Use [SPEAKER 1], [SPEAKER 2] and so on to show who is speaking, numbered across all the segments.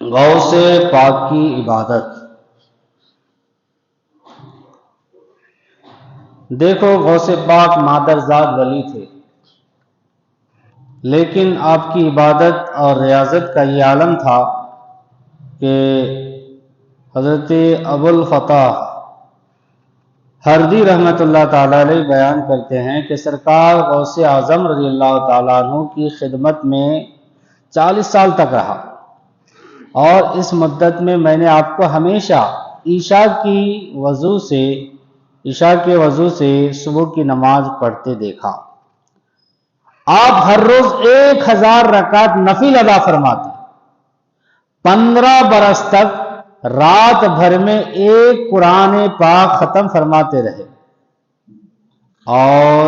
[SPEAKER 1] غوث پاک کی عبادت۔ دیکھو، غوث پاک مادرزاد ولی تھے، لیکن آپ کی عبادت اور ریاضت کا یہ عالم تھا کہ حضرت ابوالفتح ہردی رحمت اللہ تعالیٰ علیہ بیان کرتے ہیں کہ سرکار غوث اعظم رضی اللہ تعالیٰ عنہ کی خدمت میں 40 سال تک رہا، اور اس مدت میں میں نے آپ کو ہمیشہ عشاء کے وضو سے صبح کی نماز پڑھتے دیکھا۔ آپ ہر روز 1000 رکعت نفل ادا فرماتے، 15 برس تک رات بھر میں ایک قرآن پاک ختم فرماتے رہے، اور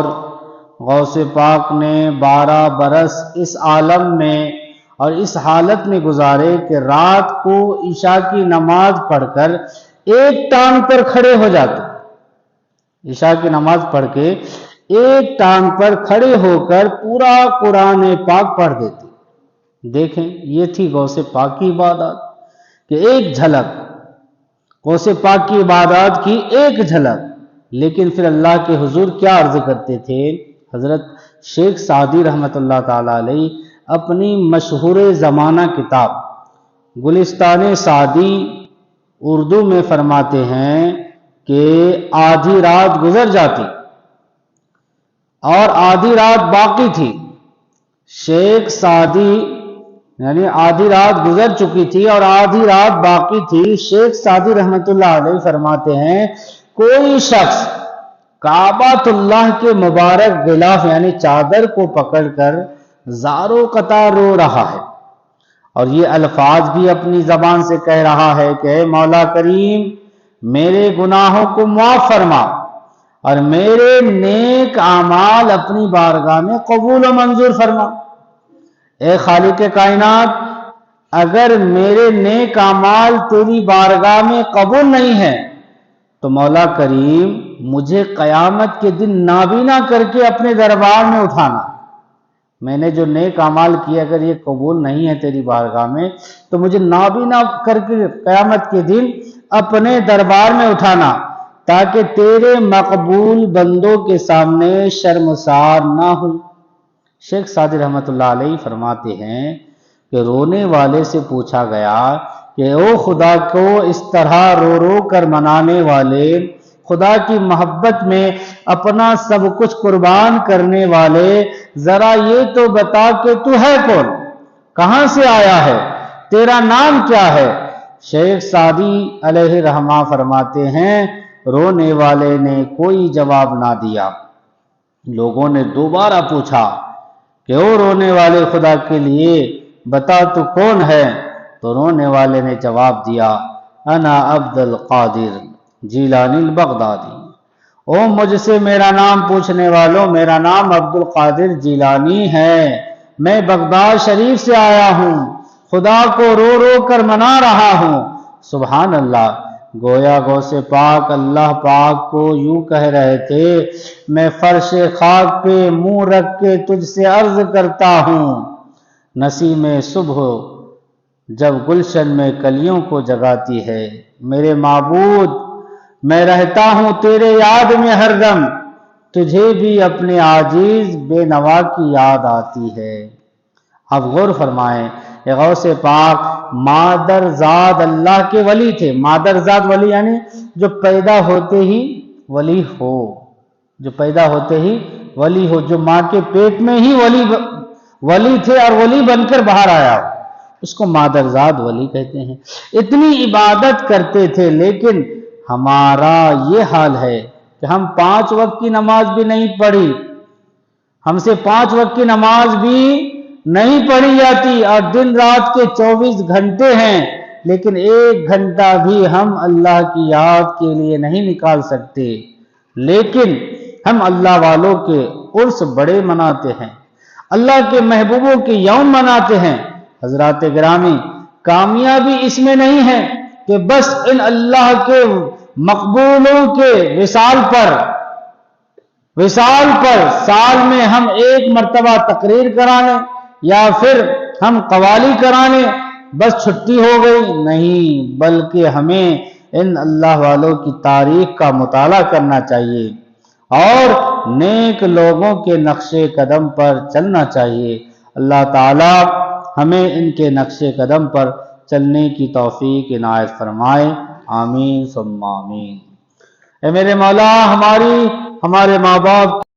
[SPEAKER 1] غوث پاک نے 12 برس اس عالم میں اور اس حالت میں گزارے کہ رات کو عشاء کی نماز پڑھ کر ایک ٹانگ پر کھڑے ہو جاتے، عشاء کی نماز پڑھ کے ایک ٹانگ پر کھڑے ہو کر پورا قرآن پاک پڑھ دیتے۔ دیکھیں، یہ تھی غوث پاک کی عبادت کہ ایک جھلک، غوث پاک کی عبادات کی ایک جھلک۔ لیکن پھر اللہ کے حضور کیا عرض کرتے تھے؟ حضرت شیخ سعدی رحمت اللہ تعالیٰ علیہ اپنی مشہور زمانہ کتاب گلستان سعدی اردو میں فرماتے ہیں کہ آدھی رات گزر جاتی اور آدھی رات باقی تھی۔ شیخ سعدی یعنی آدھی رات گزر چکی تھی اور آدھی رات باقی تھی۔ شیخ سعدی رحمت اللہ علیہ فرماتے ہیں کوئی شخص کعبۃ اللہ کے مبارک غلاف یعنی چادر کو پکڑ کر زارو قطار رو رہا ہے، اور یہ الفاظ بھی اپنی زبان سے کہہ رہا ہے کہ اے مولا کریم، میرے گناہوں کو معاف فرما اور میرے نیک اعمال اپنی بارگاہ میں قبول و منظور فرما۔ اے خالق کائنات، اگر میرے نیک اعمال تیری بارگاہ میں قبول نہیں ہیں تو مولا کریم مجھے قیامت کے دن نابینا کر کے اپنے دربار میں اٹھانا۔ میں نے جو نیک اعمال کیے اگر یہ قبول نہیں ہے تیری بارگاہ میں تو مجھے نابینا کر کے قیامت کے دن اپنے دربار میں اٹھانا، تاکہ تیرے مقبول بندوں کے سامنے شرمسار نہ ہوں۔ شیخ سعدی رحمت اللہ علیہ فرماتے ہیں کہ رونے والے سے پوچھا گیا کہ او خدا کو اس طرح رو رو کر منانے والے، خدا کی محبت میں اپنا سب کچھ قربان کرنے والے، ذرا یہ تو بتا کہ تو ہے کون، کہاں سے آیا ہے، تیرا نام کیا ہے؟ شیخ سعدی علیہ رحمہ فرماتے ہیں رونے والے نے کوئی جواب نہ دیا۔ لوگوں نے دوبارہ پوچھا کہ او رونے والے خدا کے لیے بتا تو کون ہے؟ تو رونے والے نے جواب دیا انا عبد القادر جیلانی البغدادی۔ او مجھ سے میرا نام پوچھنے والوں، میرا نام عبد القادر جیلانی ہے، میں بغداد شریف سے آیا ہوں، خدا کو رو رو کر منا رہا ہوں۔ سبحان اللہ، گویا غوث پاک اللہ پاک کو یوں کہہ رہے تھے میں فرش خاک پہ منہ رکھ کے تجھ سے عرض کرتا ہوں، نسیم صبح جب گلشن میں کلیوں کو جگاتی ہے، میرے معبود میں رہتا ہوں تیرے یاد میں ہر دم، تجھے بھی اپنے عاجز بے نوا کی یاد آتی ہے۔ اب غور فرمائیں، غوث پاک مادرزاد اللہ کے ولی تھے۔ مادرزاد ولی یعنی جو پیدا ہوتے ہی ولی ہو، جو پیدا ہوتے ہی ولی ہو، جو ماں کے پیٹ میں ہی ولی تھے اور ولی بن کر باہر آیا ہو، اس کو مادرزاد ولی کہتے ہیں۔ اتنی عبادت کرتے تھے، لیکن ہمارا یہ حال ہے کہ ہم 5 وقت کی نماز بھی نہیں پڑھی، ہم سے 5 وقت کی نماز بھی نہیں پڑھی جاتی، اور دن رات کے 24 گھنٹے ہیں، لیکن 1 گھنٹہ بھی ہم اللہ کی یاد کے لیے نہیں نکال سکتے۔ لیکن ہم اللہ والوں کے عرس بڑے مناتے ہیں، اللہ کے محبوبوں کے یوم مناتے ہیں۔ حضرات گرامی، کامیابی اس میں نہیں ہے کہ بس ان اللہ کے مقبولوں کے وصال پر سال میں ہم 1 مرتبہ تقریر کرانے، یا پھر ہم قوالی کرانے، بس چھٹی ہو گئی، نہیں، بلکہ ہمیں ان اللہ والوں کی تاریخ کا مطالعہ کرنا چاہیے اور نیک لوگوں کے نقش قدم پر چلنا چاہیے۔ اللہ تعالی ہمیں ان کے نقش قدم پر چلنے کی توفیق عنایت فرمائے، آمین ثم آمین۔ اے میرے مولا، ہمارے ماں باپ